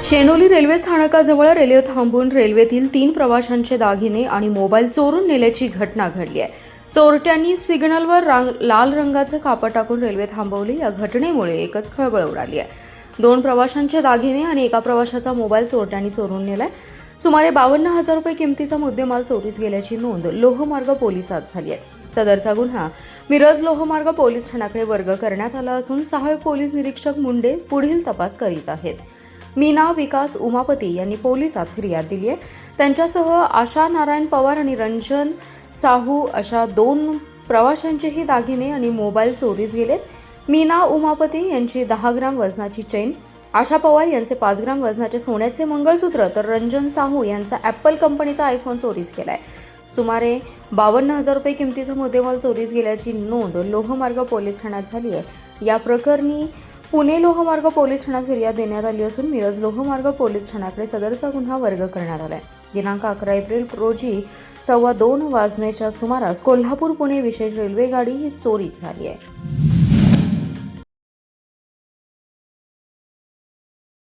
Shenoli railway स्थानकाजवळ railway थांबून रेल्वेतील 3 प्रवाशांचे दागिने आणि मोबाईल चोरून नेल्याची घटना घडली आहे। चोरट्यांनी सिग्नलवर लाल रंगाचं कापड टाकून रेल्वे थांबवली। या घटनेमुळे एकच खळबळ उडाली आहे। 2 प्रवाशांचे दागिने आणि एका प्रवाशाचा मोबाईल चोरट्यांनी चोरून नेलाय। सुमारे 52,000 रुपये किमतीचा मुद्देमाल चोरीस गेल्याची नोंद लोहमार्ग पोलिसात झाली आहे। सदरचा गुन्हा मिरज लोहमार्ग पोलीस ठाण्याकडे वर्ग करण्यात आला असून सहाय्यक पोलीस निरीक्षक मुंडे पुढील तपास करीत आहेत। मीना विकास उमापती यांनी पोलिसात फिर्याद दिली आहे। त्यांच्यासह आशा नारायण पवार आणि रंजन साहू अशा 2 प्रवाशांचेही दागिने आणि मोबाईल चोरीस गेलेत। मीना उमापती यांची 10 ग्राम वजनाची चेन, आशा पवार यांचे 5 ग्राम वजनाचे सोन्याचे मंगळसूत्र तर रंजन साहू यांचा ॲपल कंपनीचा आयफोन चोरीस गेलाय। सुमारे 52,000 रुपये किमतीचा मुद्देमाल चोरीस गेल्याची नोंद लोहमार्ग पोलीस ठाण्यात झाली आहे। या प्रकरणी पुणे लोहमार्ग पोलीस ठाण्यात फिर्याद देण्यात आली असून मिरज लोहमार्ग पोलीस ठाण्याकडे सदरचा गुन्हा वर्ग करण्यात आला आहे। दिनांक 11 एप्रिल रोजी 2:15 वाजण्याच्या सुमारास कोल्हापूर पुणे विशेष रेल्वे गाडी ही चोरी झाली आहे।